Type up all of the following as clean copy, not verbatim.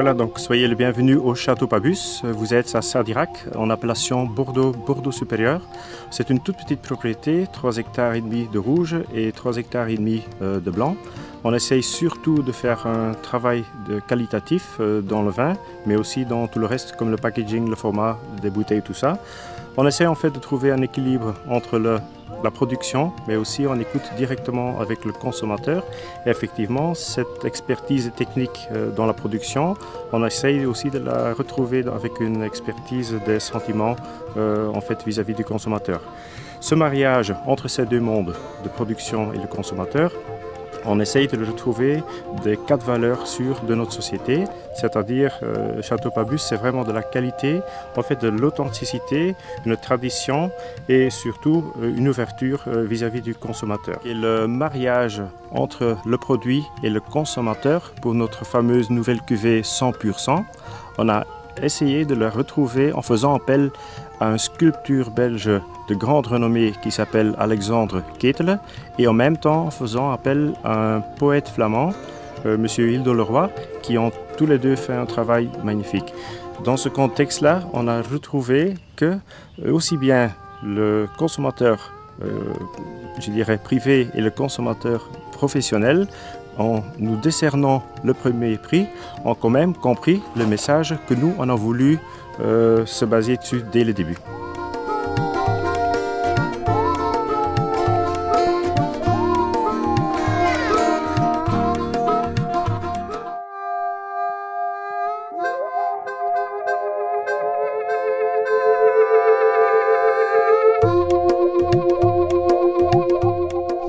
Voilà, donc soyez les bienvenus au Château Pabus. Vous êtes à Sadirac, en appellation Bordeaux supérieur. C'est une toute petite propriété, 3,5 hectares de rouge et 3,5 hectares de blanc. On essaye surtout de faire un travail qualitatif dans le vin, mais aussi dans tout le reste, comme le packaging, le format des bouteilles, tout ça. On essaie en fait de trouver un équilibre entre la production, mais aussi on écoute directement avec le consommateur. Et effectivement, cette expertise technique dans la production, on essaye aussi de la retrouver avec une expertise des sentiments en fait vis-à-vis du consommateur. Ce mariage entre ces deux mondes de production et le consommateur, on essaye de retrouver des 4 valeurs sûres de notre société, c'est-à-dire Château Pabus, c'est vraiment de la qualité, en fait de l'authenticité, une tradition et surtout une ouverture vis-à-vis du consommateur. Et le mariage entre le produit et le consommateur pour notre fameuse nouvelle cuvée 100 pur sang, on a essayé de la retrouver en faisant appel à un sculpteur belge de grande renommée qui s'appelle Alexandre Ketele et en même temps en faisant appel à un poète flamand, Monsieur Hildo Leroy, qui ont tous les deux fait un travail magnifique. Dans ce contexte-là, on a retrouvé que aussi bien le consommateur, je dirais privé, et le consommateur professionnel, en nous décernant le premier prix, ont quand même compris le message que nous, on a voulu se baser dessus dès le début.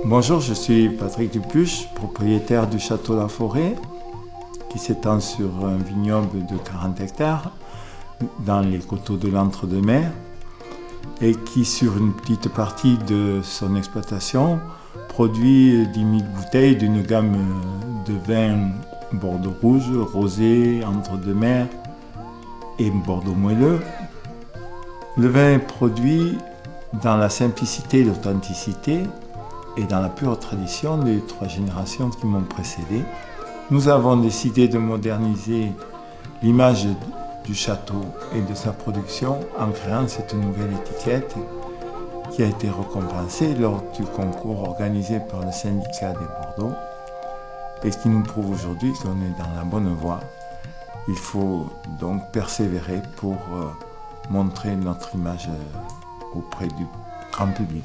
Bonjour, je suis Patrick Dupuche, propriétaire du Château La Forêt, qui s'étend sur un vignoble de 40 hectares dans les coteaux de l'Entre-deux-Mers et qui, sur une petite partie de son exploitation, produit 10 000 bouteilles d'une gamme de vins Bordeaux rouge, rosé, Entre-deux-Mers et Bordeaux moelleux. Le vin est produit dans la simplicité et l'authenticité et dans la pure tradition des 3 générations qui m'ont précédé. Nous avons décidé de moderniser l'image du château et de sa production en créant cette nouvelle étiquette qui a été récompensée lors du concours organisé par le syndicat des Bordeaux et qui nous prouve aujourd'hui qu'on est dans la bonne voie. Il faut donc persévérer pour montrer notre image auprès du grand public.